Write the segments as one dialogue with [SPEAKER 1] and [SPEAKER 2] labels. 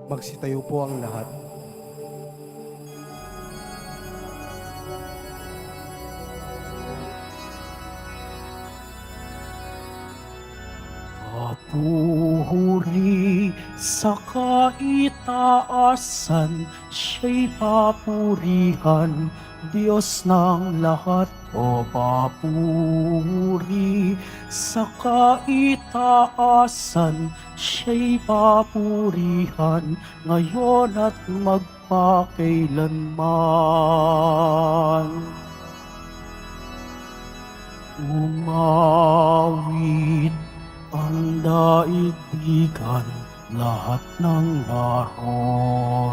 [SPEAKER 1] Magsitayo po ang lahat. Papuri sa kaitaasan, siya'y papurihan, Diyos ng lahat. O papuri sa kaitaasan, siya'y papurihan, ngayon at magpakailanman. Umawit ang daigdigan, lahat ng naroroon.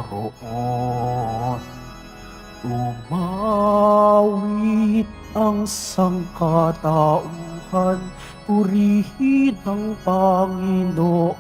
[SPEAKER 1] Umawit ang sangkatauhan, purihin ang Panginoon.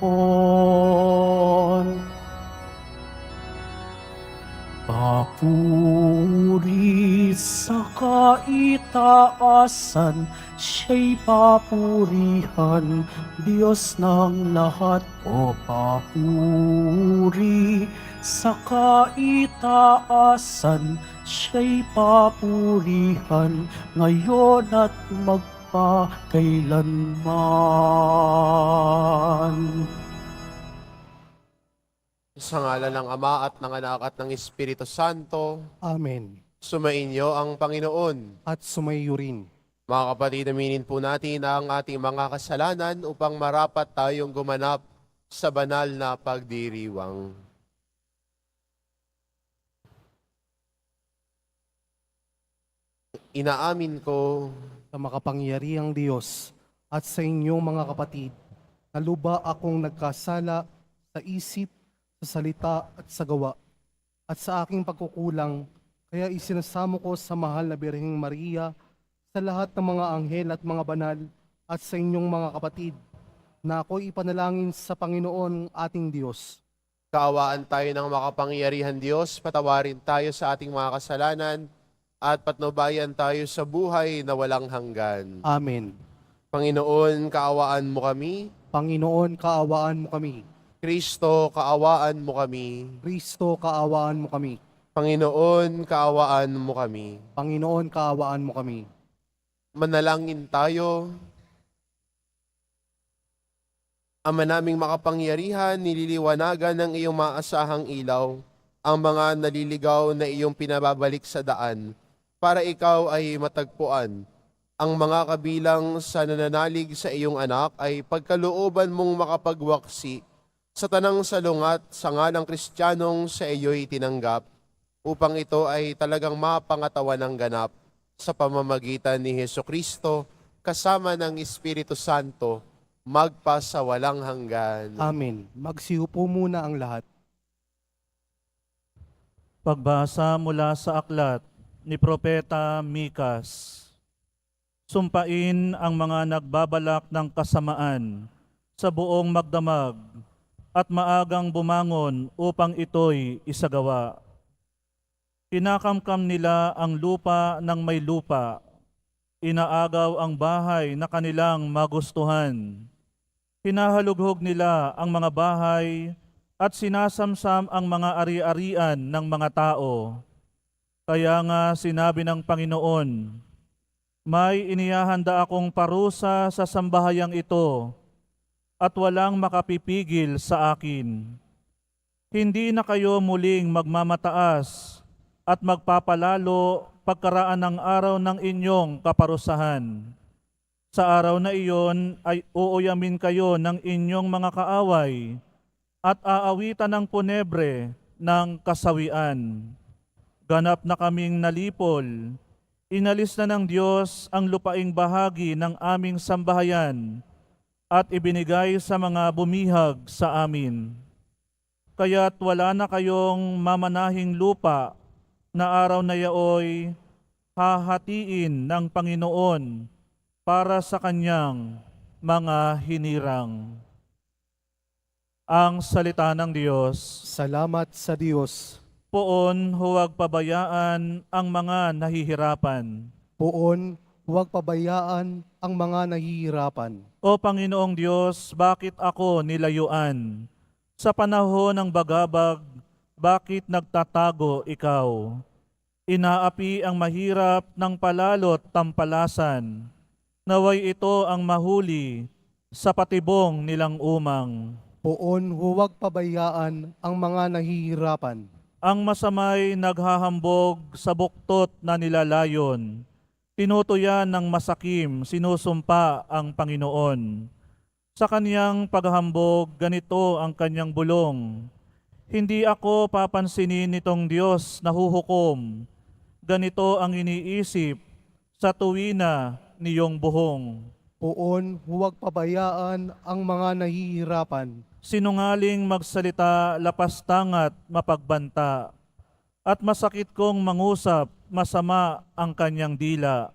[SPEAKER 1] Papuri sa kaitaasan, siya'y papurihan, Diyos ng lahat. O papuri sa kaitaasan, siya'y papurihan, ngayon at magpakailanman.
[SPEAKER 2] Sa ngalan ng Ama at ng Anak at ng Espiritu Santo,
[SPEAKER 1] Amen.
[SPEAKER 2] sumainyo ang Panginoon.
[SPEAKER 1] At sumayo rin.
[SPEAKER 2] Mga kapatid, aminin po natin ang ating mga kasalanan upang marapat tayong gumanap sa banal na pagdiriwang. Inaamin ko
[SPEAKER 1] Sa makapangyarihang Diyos at sa inyong mga kapatid, na luba akong nagkasala sa isip, sa salita at sa gawa, at sa aking pagkukulang, kaya isinasamo ko sa mahal na Birheng Maria, sa lahat ng mga anghel at mga banal, at sa inyong mga kapatid, na ako'y ipanalangin sa Panginoon ating Diyos.
[SPEAKER 2] kaawaan tayo ng makapangyarihan Diyos, patawarin tayo sa ating mga kasalanan, at patnubayan tayo sa buhay na walang hanggan.
[SPEAKER 1] Amen.
[SPEAKER 2] Panginoon, kaawaan mo kami.
[SPEAKER 1] Panginoon, kaawaan mo kami.
[SPEAKER 2] Kristo, kaawaan mo kami.
[SPEAKER 1] Kristo, kaawaan mo kami.
[SPEAKER 2] Panginoon, kaawaan mo kami.
[SPEAKER 1] Panginoon, kaawaan mo kami.
[SPEAKER 2] Manalangin tayo. Ama naming makapangyarihan, nililiwanagan ng iyong maasahang ilaw ang mga naliligaw na iyong pinababalik sa daan para ikaw ay matagpuan. Ang mga kabilang sa nananalig sa iyong anak ay pagkalooban mong makapagwaksi sa tanang salungat sa ngalang Kristiyanong sa iyo'y tinanggap, upang ito ay talagang mapangatawan ng ganap sa pamamagitan ni Hesukristo kasama ng Espiritu Santo, magpasawalang hanggan.
[SPEAKER 1] Amen. Magsiupo muna ang lahat.
[SPEAKER 3] Pagbasa mula sa aklat ni Propeta Mikas. Sumpain ang mga nagbabalak ng kasamaan sa buong magdamag at maagang bumangon upang ito'y isagawa. Kinakamkam nila ang lupa ng may lupa, inaagaw ang bahay na kanilang magustuhan. Hinahalughog nila ang mga bahay at sinasamsam ang mga ari-arian ng mga tao. Kaya nga sinabi ng Panginoon, may inihahanda akong parusa sa sambahayang ito at walang makapipigil sa akin. Hindi na kayo muling magmamataas at magpapalalo pagkaraan ng araw ng inyong kaparusahan. Sa araw na iyon ay uuyamin kayo ng inyong mga kaaway at aawitan ng punebre ng kasawian. Ganap na kaming nalipol, inalis na ng Diyos ang lupaing bahagi ng aming sambahayan at ibinigay sa mga bumihag sa amin. Kaya't wala na kayong mamanahing lupa na araw na yaoy hahatiin ng Panginoon para sa kanyang mga hinirang. Ang salita ng Diyos.
[SPEAKER 1] Salamat sa Diyos.
[SPEAKER 3] Poon, huwag pabayaan ang mga nahihirapan.
[SPEAKER 1] Poon, huwag pabayaan ang mga nahihirapan.
[SPEAKER 3] O Panginoong Diyos, bakit ako nilayuan? Sa panahon ng bagabag, bakit nagtatago ikaw? Inaapi ang mahirap ng palalo't tampalasan. Naway ito ang mahuli sa patibong nilang umang.
[SPEAKER 1] Poon, huwag pabayaan ang mga nahihirapan.
[SPEAKER 3] Ang masamay naghahambog sa buktot na nilalayon. Tinutuyan ng masakim, sinusumpa ang Panginoon. Sa kanyang paghahambog, ganito ang kanyang bulong. Hindi ako papansinin nitong Diyos na huhukom. Ganito ang iniisip sa tuwina niyong buhong.
[SPEAKER 1] Poon, huwag pabayaan ang mga nahihirapan.
[SPEAKER 3] Sinungaling magsalita, lapastangat, mapagbanta. At masakit kong mangusap, masama ang kanyang dila.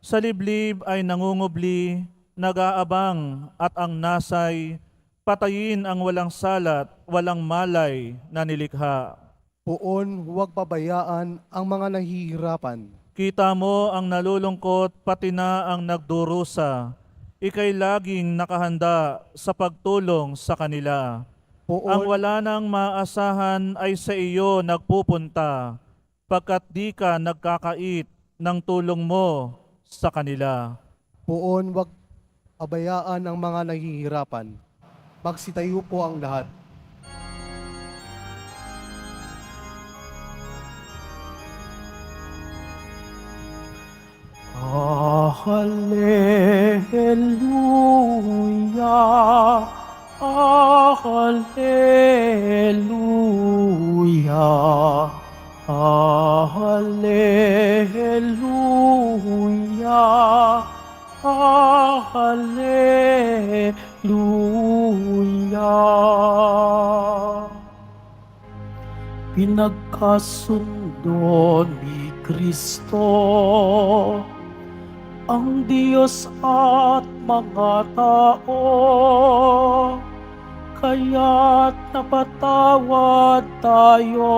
[SPEAKER 3] Sa liblib ay nangungubli, nag-aabang at ang nasay, patayin ang walang salat, walang malay na nilikha.
[SPEAKER 1] Poon, huwag pabayaan ang mga nahihirapan.
[SPEAKER 3] Kita mo ang nalulungkot, pati na ang nagdurusa. Ika'y laging nakahanda sa pagtulong sa kanila. Ang
[SPEAKER 1] Poon,
[SPEAKER 3] wala nang maasahan ay sa iyo nagpupunta, pagkat di ka nagkakait ng tulong mo sa kanila.
[SPEAKER 1] poon, huwag pabayaan ang mga nahihirapan. Magsitayo po ang lahat.
[SPEAKER 4] Hallelujah, Hallelujah, Hallelujah, Hallelujah. Pinagkasundo ni Kristo ang Diyos at mga tao, kaya't napatawad tayo.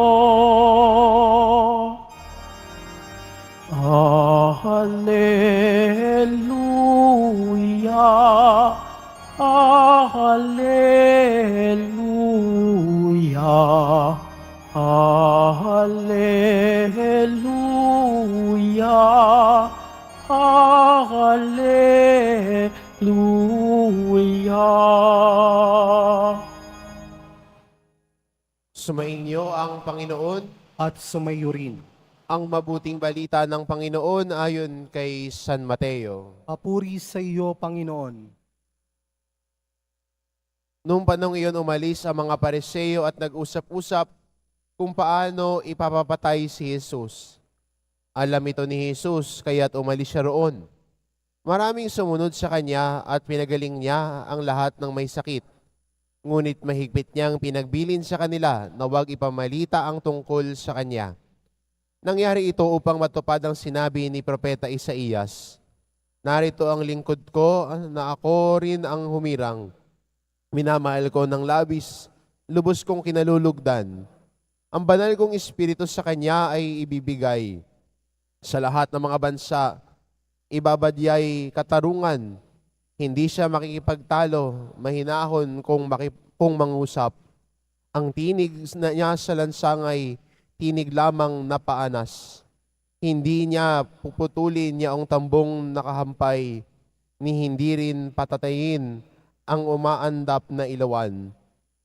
[SPEAKER 4] Hallelujah, Hallelujah, Hallelujah, Hallelujah.
[SPEAKER 2] Sumainyo ang Panginoon.
[SPEAKER 1] At sumayo rin.
[SPEAKER 2] Ang mabuting balita ng Panginoon ayon kay San Mateo.
[SPEAKER 1] Papuri sa iyo, Panginoon.
[SPEAKER 2] Noong panong iyon umalis ang mga Pariseo at nag-usap-usap kung paano ipapapatay si Jesus. Alam ito ni Jesus, kaya't umalis siya roon. Maraming sumunod sa kanya at pinagaling niya ang lahat ng may sakit. Ngunit mahigpit niyang pinagbilin sa kanila na huwag ipamalita ang tungkol sa kanya. Nangyari ito upang matupad ang sinabi ni Propeta Isaías. Narito ang lingkod ko na ako rin ang humirang. Minamahal ko ng labis, lubos kong kinalulugdan. Ang banal kong espiritu sa kanya ay ibibigay. Sa lahat ng mga bansa, ibabadyay katarungan. Hindi siya makikipagtalo, mahinahon kung mangusap. Ang tinig niya sa lansangay, tinig lamang na paanas. Hindi niya puputulin niya ang tambong nakahampay, ni hindi rin patatayin ang umaandap na ilawan.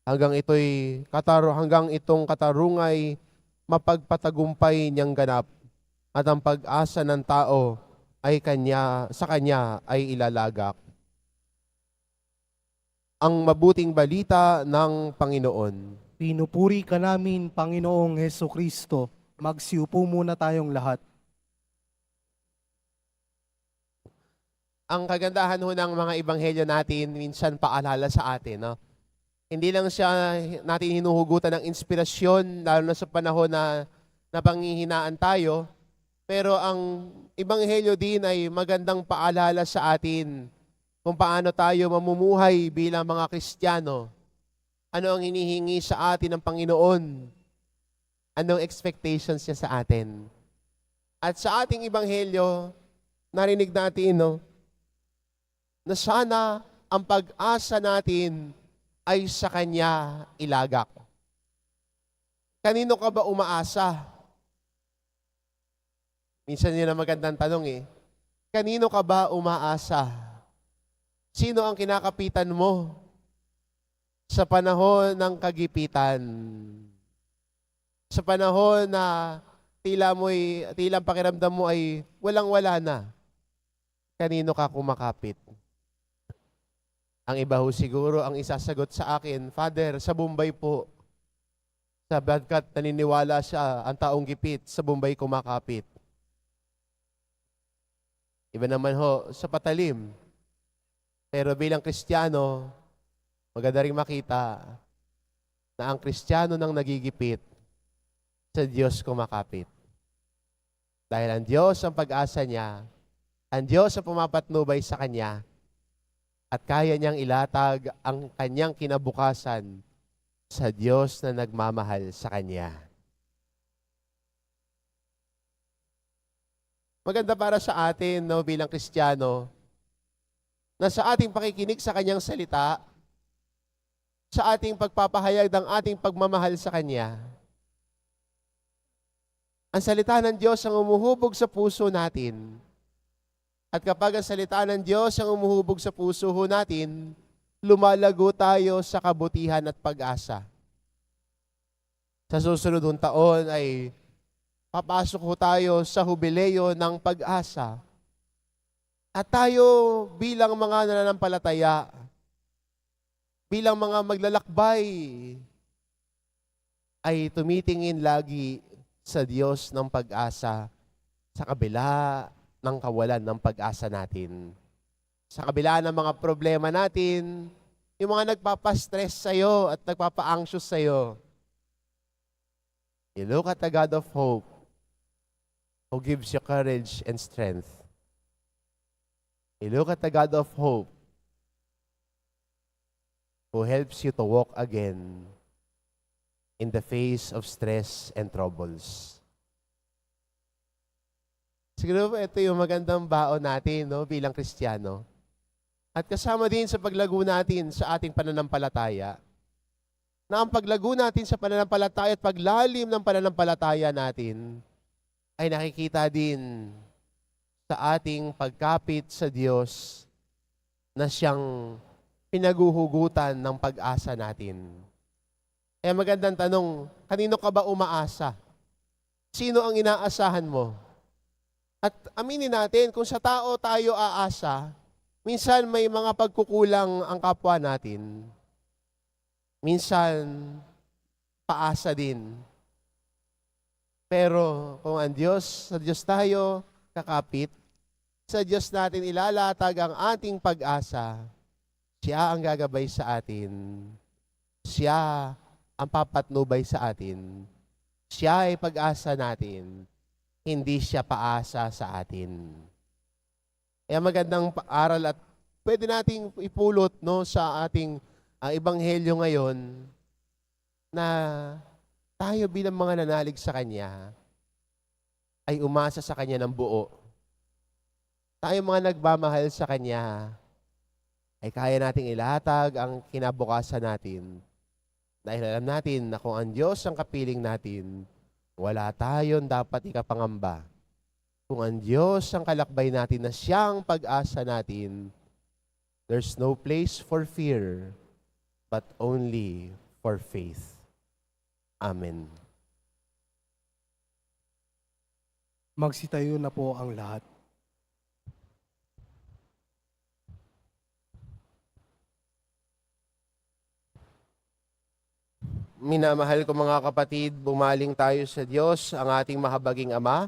[SPEAKER 2] Hanggang itong katarungay mapagpatagumpay niyang ganap, at ang pag-asa ng tao ay sa kanya ay ilalagak. Ang mabuting balita ng Panginoon.
[SPEAKER 1] Pinupuri ka namin, Panginoong Heso Kristo. Magsiupo muna tayong lahat.
[SPEAKER 2] Ang kagandahan ho ng mga ebanghelyo natin, minsan paalala sa atin. No? Hindi lang siya natin hinuhugutan ng inspirasyon, lalo na sa panahon na napanghihinaan tayo, pero ang ebanghelyo din ay magandang paalala sa atin kung paano tayo mamumuhay bilang mga Kristiyano. Ano ang hinihingi sa atin ng Panginoon? Anong expectations niya sa atin? At sa ating ebanghelyo, narinig natin, no, na sana ang pag-asa natin ay sa Kanya ilagak. Kanino ka ba umaasa? Minsan yun ang magandang tanong eh. Kanino ka ba umaasa? Sino ang kinakapitan mo sa panahon ng kagipitan? Sa panahon na tila ang pakiramdam mo ay walang-wala na. Kanino ka kumakapit? Ang iba ho siguro ang isasagot sa akin, Father, sa Bombay po. Sabagkat naniniwala siya ang taong gipit sa Bombay kumakapit. Iba naman ho sa patalim. Pero bilang Kristiyano, maganda rin makita na ang Kristiyano nang nagigipit, sa Diyos kumakapit. Dahil ang Diyos ang pag-asa niya, ang Diyos ang pumapatnubay sa Kanya, at kaya niyang ilatag ang Kanyang kinabukasan sa Diyos na nagmamahal sa Kanya. Maganda para sa atin, no, bilang Kristiyano, na sa ating pakikinig sa Kanyang salita, sa ating pagpapahayag ng ating pagmamahal sa Kanya, ang salita ng Diyos ang umuhubog sa puso natin. At kapag ang salita ng Diyos ang umuhubog sa puso natin, lumalago tayo sa kabutihan at pag-asa. Sa susunod ng taon ay papasok tayo sa hubileo ng pag-asa. At tayo bilang mga nananampalataya, bilang mga maglalakbay, ay tumitingin lagi sa Diyos ng pag-asa sa kabila ng kawalan ng pag-asa natin. Sa kabila ng mga problema natin, yung mga nagpapastress sa'yo at nagpapa-anxious sa'yo, you look at the God of hope who gives you courage and strength. You look at the God of hope who helps you to walk again in the face of stress and troubles. Siguro ito yung magandang baon natin, no, bilang Kristiyano. At kasama din sa paglago natin sa ating pananampalataya, na ang paglago natin sa pananampalataya at paglalim ng pananampalataya natin ay nakikita din sa ating pagkapit sa Diyos na siyang pinaguhugutan ng pag-asa natin. Kaya magandang tanong, kanino ka ba umaasa? Sino ang inaasahan mo? At aminin natin, kung sa tao tayo aasa, minsan may mga pagkukulang ang kapwa natin. Minsan, paasa din. Pero kung ang Diyos, sa Diyos tayo kakapit, sa Diyos natin ilalatag ang ating pag-asa, siya ang gagabay sa atin. Siya ang papatnubay sa atin. Siya ay pag-asa natin. Hindi siya paasa sa atin. Kaya magandang aral at pwede nating ipulot, no, sa ating ebanghelyo ngayon na tayo bilang mga nanalig sa Kanya ay umasa sa Kanya ng buo. Tayo mga nagmamahal sa Kanya ay kaya nating ilatag ang kinabukasan natin. Dahil alam natin na kung ang Diyos ang kapiling natin, wala tayong dapat ikapangamba. Kung ang Diyos ang kalakbay natin na siyang pag-asa natin, there's no place for fear, but only for faith. Amen.
[SPEAKER 1] Magsitayo na po ang lahat.
[SPEAKER 2] Minamahal ko mga kapatid, bumaling tayo sa Diyos, ang ating mahabaging Ama,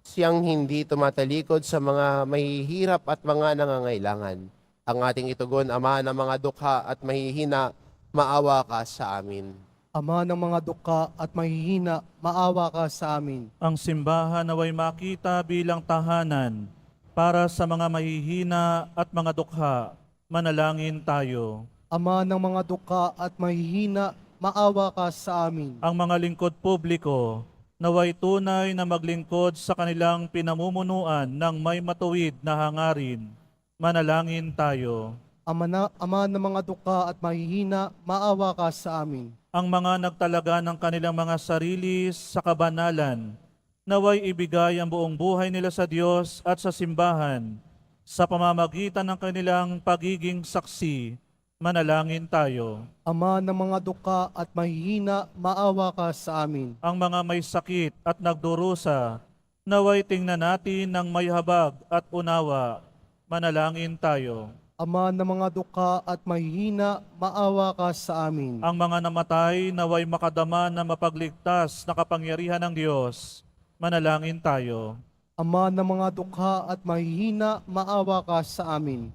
[SPEAKER 2] siyang hindi tumatalikod sa mga mahihirap at mga nangangailangan. Ang ating itugon, Ama ng mga dukha at mahihina, maawa ka sa amin.
[SPEAKER 1] Ama ng mga dukha at mahihina, maawa ka sa amin.
[SPEAKER 3] Ang simbahan naway makita bilang tahanan para sa mga mahihina at mga dukha. Manalangin tayo.
[SPEAKER 1] Ama ng mga dukha at mahihina, maawa ka sa amin.
[SPEAKER 3] Ang mga lingkod publiko naway tunay na maglingkod sa kanilang pinamumunuan ng may matuwid na hangarin. Manalangin tayo.
[SPEAKER 1] Ama ng mga duka at mahihina, maawa ka sa amin.
[SPEAKER 3] Ang mga nagtalaga ng kanilang mga sarili sa kabanalan, naway ibigay ang buong buhay nila sa Diyos at sa simbahan, sa pamamagitan ng kanilang pagiging saksi. Manalangin tayo.
[SPEAKER 1] Ama ng mga duka at mahihina, maawa ka sa amin.
[SPEAKER 3] Ang mga may sakit at nagdurusa, naway tingnan natin ng may habag at unawa. Manalangin tayo.
[SPEAKER 1] Ama ng mga duka at mahihina, maawa ka sa amin.
[SPEAKER 3] Ang mga namatay, naway makadama na mapagligtas na kapangyarihan ng Diyos. Manalangin tayo.
[SPEAKER 1] Ama ng mga duka at mahihina, maawa ka sa amin.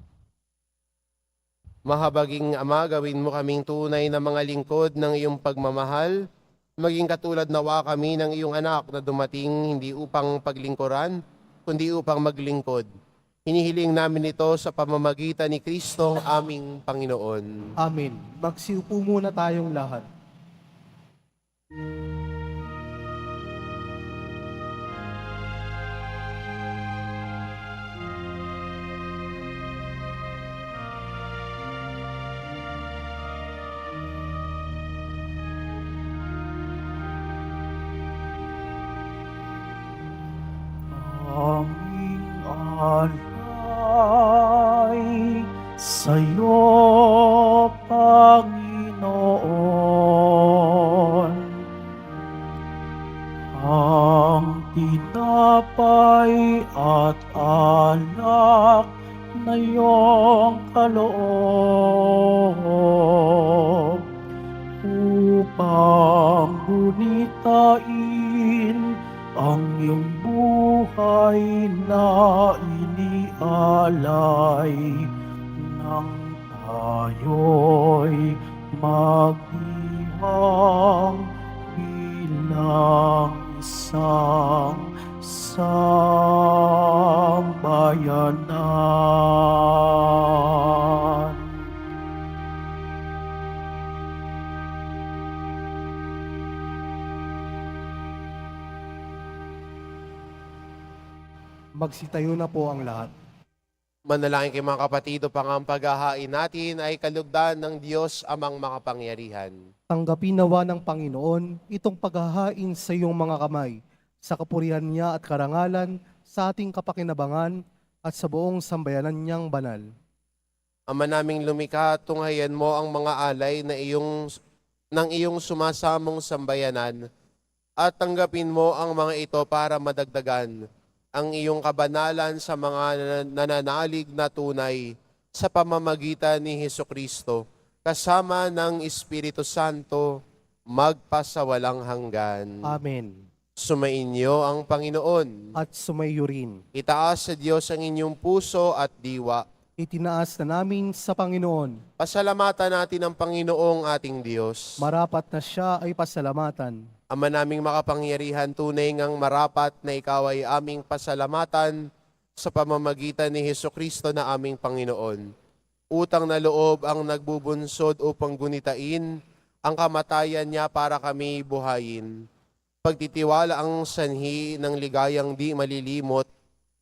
[SPEAKER 2] Mahabaging Ama, gawin mo kaming tunay na mga lingkod ng iyong pagmamahal, maging katulad nawa kami ng iyong anak na dumating hindi upang paglingkuran, kundi upang maglingkod. Hinihiling namin ito sa pamamagitan ni Kristo, aming Panginoon.
[SPEAKER 1] Amen. Magsiupo muna tayong lahat.
[SPEAKER 4] Aming alay sa'yo, Panginoon. Ang tinapay at alak na iyong kaloob upang gunitain ang iyong buhay na inialay nang tayo'y magdiwang bilang isang sambayanan.
[SPEAKER 1] Magsitayo na po ang lahat.
[SPEAKER 2] Manalangin kay mga kapatid upang ang paghahain natin ay kalugdan ng Diyos amang makapangyarihan.
[SPEAKER 1] Tanggapin nawa ng Panginoon itong paghahain sa iyong mga kamay, sa kapurihan niya at karangalan, sa ating kapakinabangan at sa buong sambayanan niyang banal.
[SPEAKER 2] Ama naming lumikha, tunghayan mo ang mga alay na ng iyong sumasamong sambayanan at tanggapin mo ang mga ito para madagdagan ang iyong kabanalan sa mga nananalig na tunay sa pamamagitan ni Hesukristo, kasama ng Espiritu Santo, magpasawalang hanggan.
[SPEAKER 1] Amen.
[SPEAKER 2] Sumainyo ang Panginoon.
[SPEAKER 1] At sumayo rin.
[SPEAKER 2] Itaas sa Diyos ang inyong puso at diwa.
[SPEAKER 1] Itinaas na namin sa Panginoon.
[SPEAKER 2] Pasalamatan natin ang Panginoong ating Diyos.
[SPEAKER 1] Marapat na siya ay pasalamatan.
[SPEAKER 2] Ama naming makapangyarihan, tunay ngang marapat na ikaw ay aming pasalamatan sa pamamagitan ni Hesukristo na aming Panginoon. Utang na loob ang nagbubunsod upang gunitain ang kamatayan niya para kami buhayin. Pagtitiwala ang sanhi ng ligayang di malilimot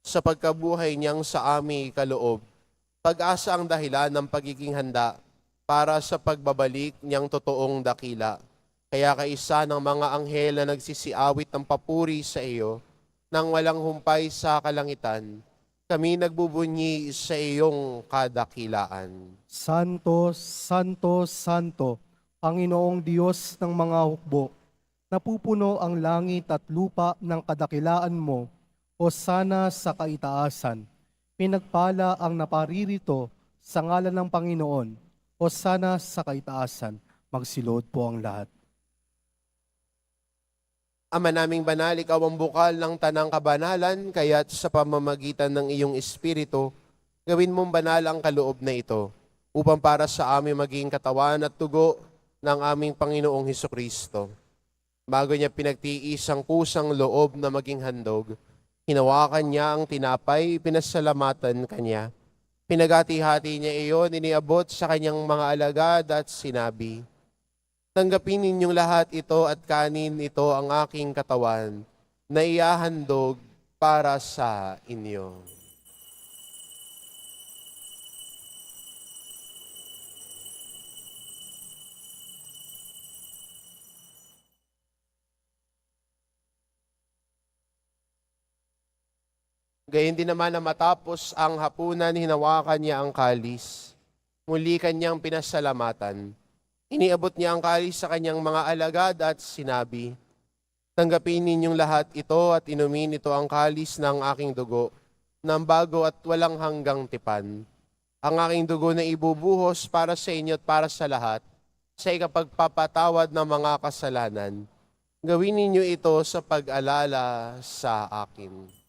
[SPEAKER 2] sa pagkabuhay niyang sa aming kaloob. Pag-asa ang dahilan ng pagiging handa para sa pagbabalik niyang totoong dakila. Kaya kaisa ng mga anghel na nagsisiawit ng papuri sa iyo, nang walang humpay sa kalangitan, kami nagbubunyi sa iyong kadakilaan.
[SPEAKER 1] Santo, Santo, Santo, Panginoong Diyos ng mga hukbo, napupuno ang langit at lupa ng kadakilaan mo, o sana sa kaitaasan. Pinagpala ang naparirito sa ngalan ng Panginoon, o sana sa kaitaasan. Magsilod po ang lahat.
[SPEAKER 2] Ama naming banal, ikaw ang bukal ng tanang kabanalan, kaya't sa pamamagitan ng iyong Espiritu, gawin mong banal ang kaloob na ito, upang para sa amin maging katawan at tugo ng aming Panginoong Hesukristo. Bago niya pinagtiis ang kusang loob na maging handog, hinawakan niya ang tinapay, pinasalamatan kanya. Pinagati-hati niya iyon, iniabot sa kanyang mga alagad at sinabi, tanggapin ninyong lahat ito at kanin ito ang aking katawan na iahandog para sa inyo. Gayon din naman na matapos ang hapunan, hinawakan niya ang kalis. Muli kanyang pinasalamatan. Iniabot niya ang kalis sa kanyang mga alagad at sinabi, "Tanggapin ninyong lahat ito at inumin ito ang kalis ng aking dugo, ng bago at walang hanggang tipan. Ang aking dugo na ibubuhos para sa inyo at para sa lahat, sa ikapagpapatawad ng mga kasalanan. Gawin ninyo ito sa pag-alala sa akin."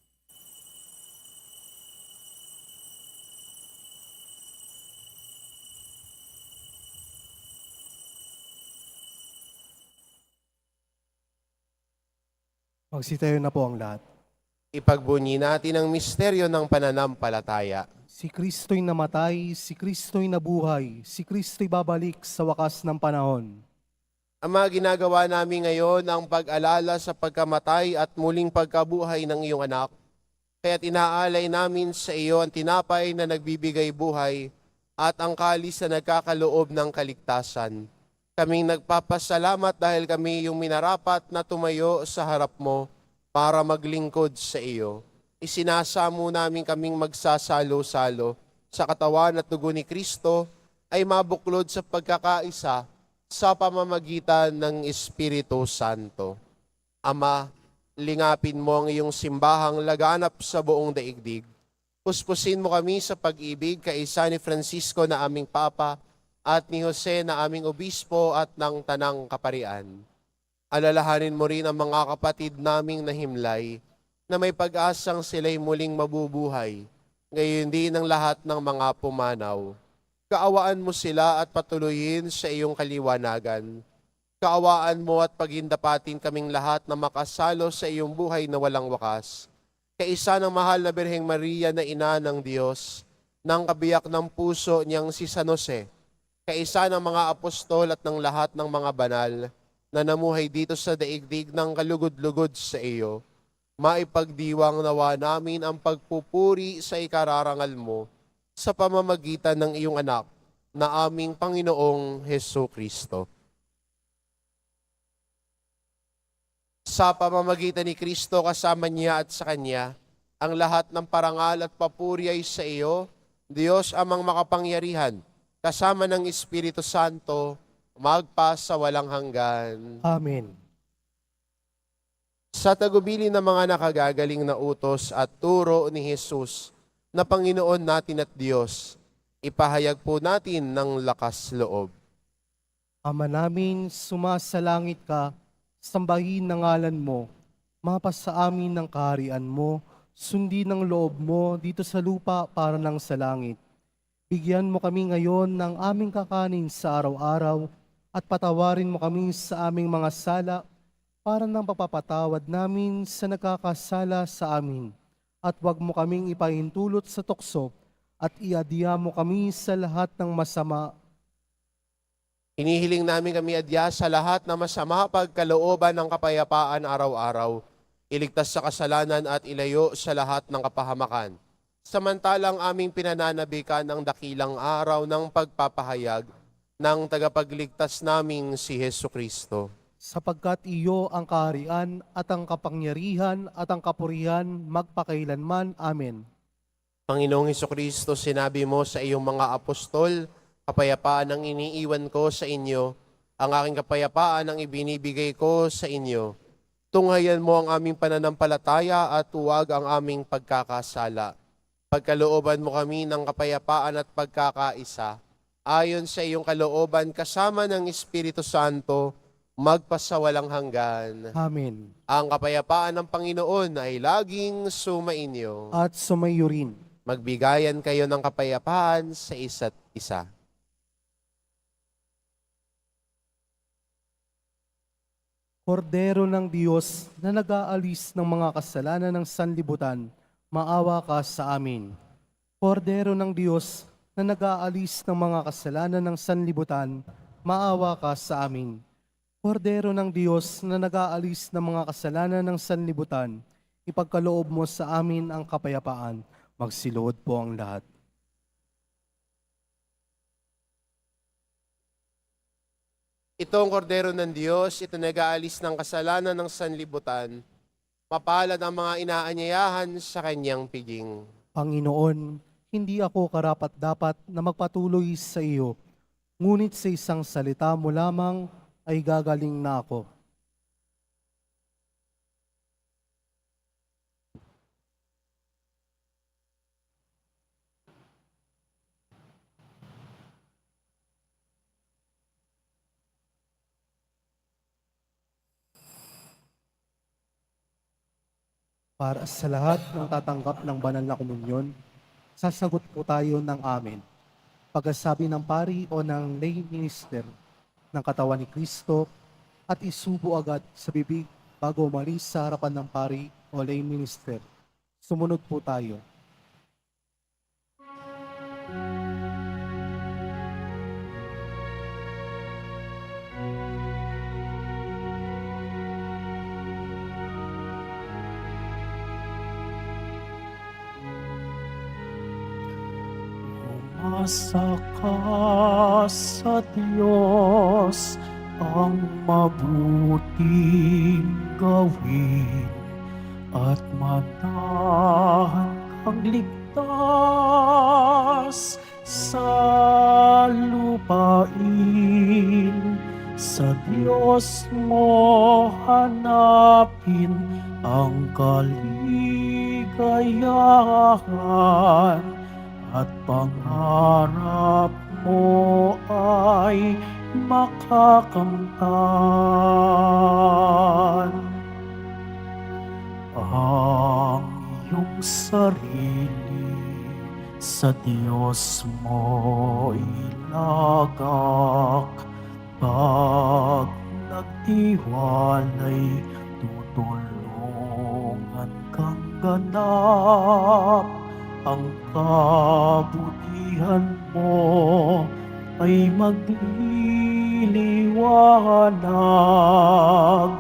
[SPEAKER 1] Magsitayo na po ang lahat.
[SPEAKER 2] Ipagbunyi natin ang misteryo ng pananampalataya.
[SPEAKER 1] Si Kristo'y namatay, si Kristo'y nabuhay, si Kristo'y babalik sa wakas ng panahon.
[SPEAKER 2] Ama, ginagawa namin ngayon ang pag-alala sa pagkamatay at muling pagkabuhay ng iyong anak. Kaya't inaalay namin sa iyo ang tinapay na nagbibigay buhay at ang kalis na nagkakaloob ng kaligtasan. Kaming nagpapasalamat dahil kami yung minarapat na tumayo sa harap mo para maglingkod sa iyo. Isinasamo namin kaming magsasalo-salo sa katawan at dugo ni Kristo ay mabuklod sa pagkakaisa sa pamamagitan ng Espiritu Santo. Ama, lingapin mo ang iyong simbahang laganap sa buong daigdig. Puspusin mo kami sa pag-ibig kaisa ni Francisco na aming Papa at ni Jose na aming Obispo at ng Tanang Kaparian. Alalahanin mo rin ang mga kapatid naming nahimlay na may pag-asang sila'y muling mabubuhay, gayon din ang lahat ng mga pumanaw. Kaawaan mo sila at patuloyin sa iyong kaliwanagan. Kaawaan mo at pagindapatin kaming lahat na makasalo sa iyong buhay na walang wakas. Kaisa ng mahal na Birheng Maria na ina ng Diyos, ng kabiyak ng puso niyang si San Jose, kaisa ng mga apostol at ng lahat ng mga banal na namuhay dito sa daigdig ng kalugod-lugod sa iyo, maipagdiwang nawa namin ang pagpupuri sa ikararangal mo sa pamamagitan ng iyong anak na aming Panginoong Hesus Kristo. Sa pamamagitan ni Kristo kasama niya at sa Kanya, ang lahat ng parangal at papuri ay sa iyo, Diyos amang makapangyarihan, kasama ng Espiritu Santo, magpa sa walang hanggan.
[SPEAKER 1] Amen.
[SPEAKER 2] Sa tagubilin ng mga nakagagaling na utos at turo ni Jesus na Panginoon natin at Diyos, ipahayag po natin ng lakas loob.
[SPEAKER 1] Ama namin, sumasalangit ka, sambahin ng ngalan mo, mapasa amin ng kaharian mo, sundin ng loob mo dito sa lupa para ng sa langit. Bigyan mo kami ngayon ng aming kakanin sa araw-araw at patawarin mo kami sa aming mga sala para ng pagpapatawad namin sa nagkakasala sa amin. At huwag mo kaming ipahintulot sa tukso at iadya mo kami sa lahat ng masama.
[SPEAKER 2] Hinihiling namin kami adya sa lahat na masama pagkalooban ng kapayapaan araw-araw, iligtas sa kasalanan at ilayo sa lahat ng kapahamakan. Samantalang aming pinananabikan ang dakilang araw ng pagpapahayag ng tagapagligtas naming si Hesus Kristo.
[SPEAKER 1] Sapagkat iyo ang kaharian at ang kapangyarihan at ang kapurihan magpakailanman. Amen.
[SPEAKER 2] Panginoong Hesus Kristo, sinabi mo sa iyong mga apostol, kapayapaan ang iniiwan ko sa inyo, ang aking kapayapaan ang ibinibigay ko sa inyo. Tunghayan mo ang aming pananampalataya at huwag ang aming pagkakasala. Pagkalooban mo kami ng kapayapaan at pagkakaisa, ayon sa iyong kalooban kasama ng Espiritu Santo, magpasawalang hanggan.
[SPEAKER 1] Amen.
[SPEAKER 2] Ang kapayapaan ng Panginoon ay laging sumainyo.
[SPEAKER 1] At sumayo rin.
[SPEAKER 2] Magbigayan kayo ng kapayapaan sa isa't isa.
[SPEAKER 1] Kordero ng Diyos na nag-aalis ng mga kasalanan ng sanlibutan, maawa ka sa amin. Kordero ng Diyos na nag-aalis ng mga kasalanan ng sanlibutan, maawa ka sa amin. Kordero ng Diyos na nag-aalis ng mga kasalanan ng sanlibutan, ipagkaloob mo sa amin ang kapayapaan. Magsiluhod po ang lahat.
[SPEAKER 2] Ito ang kordero ng Diyos, ito nag-aalis ng kasalanan ng sanlibutan. Mapalad ang mga inaanyayahan sa kanyang piging.
[SPEAKER 1] Panginoon, hindi ako karapat-dapat na magpatuloy sa iyo, ngunit sa isang salita mo lamang ay gagaling na ako. Para sa lahat ng tatanggap ng banal na komunyon, sasagot po tayo ng amen. Pagkasabi ng pari o ng lay minister ng katawan ni Kristo at isubo agad sa bibig bago umalis sa harapan ng pari o lay minister. Sumunod po tayo.
[SPEAKER 4] Umasa ka sa Diyos ang mabuting gawin at manahan kang ligtas sa lupain. Sa Diyos mo hanapin ang kaligayahan at pangarap mo ay makakamtan. Ang iyong sarili sa Diyos mo ilagak. Pag nagtiwalay, tutulungan kang ganap. Ang kabutihan mo ay magliliwanag,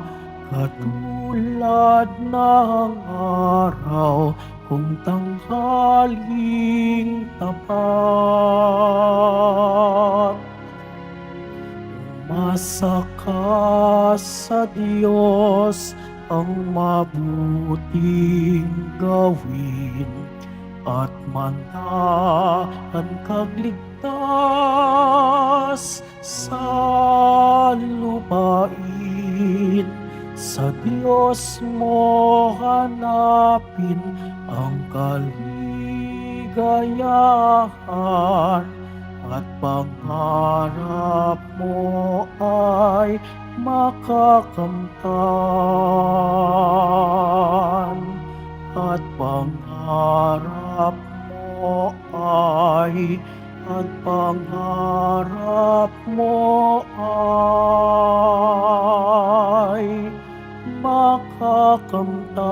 [SPEAKER 4] katulad ng araw kung tanghaling tapat. Umasa ka sa Diyos ang mabuting gawin at manahan kang ligtas sa lupain. Sa Diyos mo hanapin ang kaligayahan at pangarap mo ay makakamtan. At pangarap mo ay makakamtan.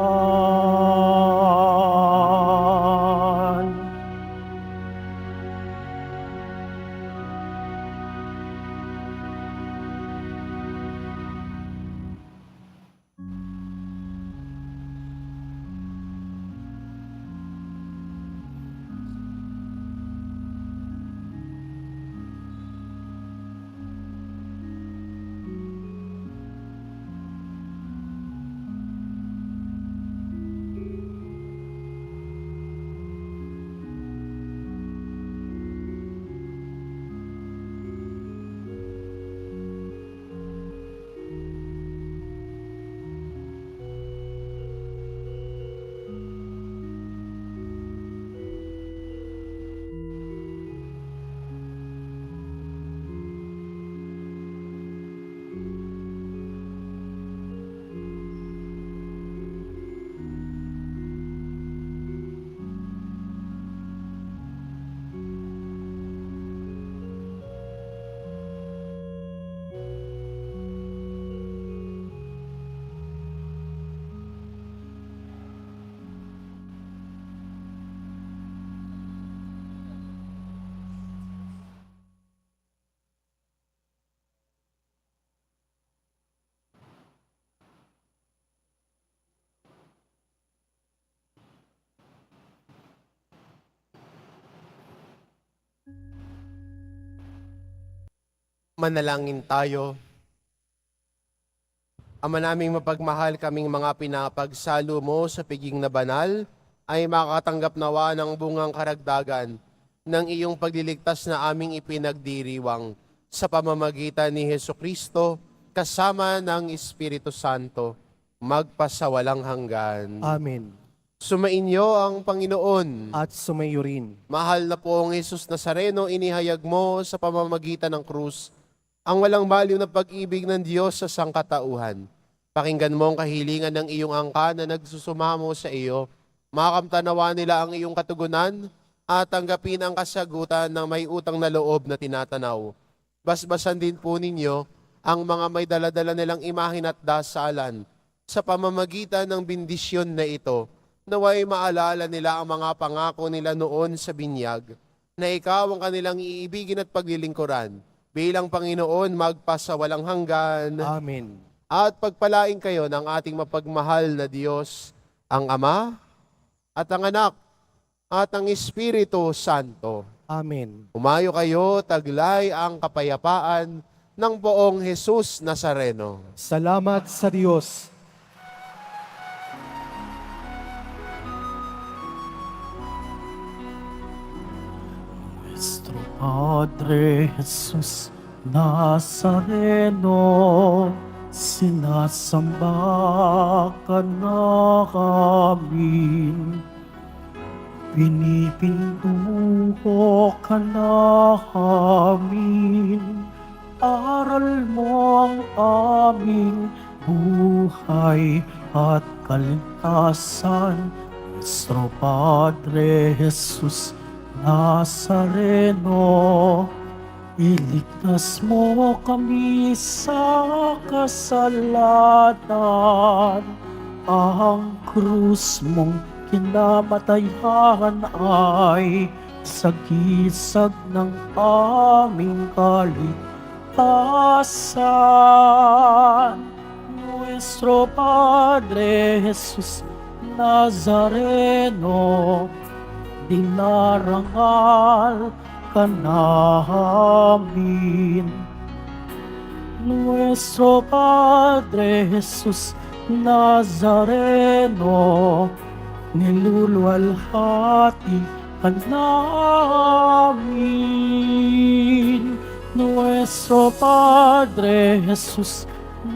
[SPEAKER 2] Manalangin tayo. Ama naming mapagmahal, kaming mga pinapagsalo mo sa piging na banal, ay makatanggap nawa ng bungang karagdagan ng iyong pagliligtas na aming ipinagdiriwang sa pamamagitan ni Hesukristo kasama ng Espiritu Santo, magpasawalang hanggan.
[SPEAKER 1] Amen.
[SPEAKER 2] Sumainyo ang Panginoon.
[SPEAKER 1] At sumayo rin.
[SPEAKER 2] Mahal na poong Jesus Nazareno, inihayag mo sa pamamagitan ng krus ang walang baliw na pag-ibig ng Diyos sa sangkatauhan. Pakinggan mo ang kahilingan ng iyong angka na nagsusumamo sa iyo. Makamtanawa nila ang iyong katugunan at tanggapin ang kasagutan ng may utang na loob na tinatanaw. Basbasan din po ninyo ang mga may daladala nilang imahin at dasalan sa pamamagitan ng bendisyon na ito. Naway maalala nila ang mga pangako nila noon sa binyag, na ikaw ang kanilang iibigin at paglilingkuran bilang Panginoon magpasawalang hanggan.
[SPEAKER 1] Amen.
[SPEAKER 2] At pagpalain kayo ng ating mapagmahal na Diyos, ang Ama at ang Anak at ang Espiritu Santo.
[SPEAKER 1] Amen.
[SPEAKER 2] Umayo kayo, taglay ang kapayapaan ng poong Jesus Nazareno.
[SPEAKER 1] Salamat sa Diyos.
[SPEAKER 4] Nuestro Padre Jesus Nazareno, sinasamba ka namin. Pinipintuho ka namin. Aral mo ang aming buhay at kaligtasan. Nuestro Padre Jesus Nazareno, iligtas mo kami sa kasalanan. Ang krus mong kinamatayan ay sagisag ng aming kaligtasan. Nuestro Padre Jesus Nazareno, dinarangal ka namin. Nuestro Padre Jesus Nazareno, niluluwalhati ka namin. Nuestro Padre Jesus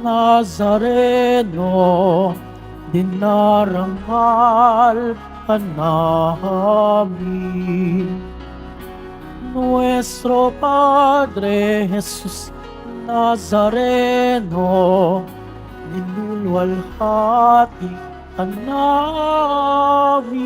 [SPEAKER 4] Nazareno, dinarangal ka namin. Nuestro Padre Jesus Nazareno, niluluwalhati ka namin.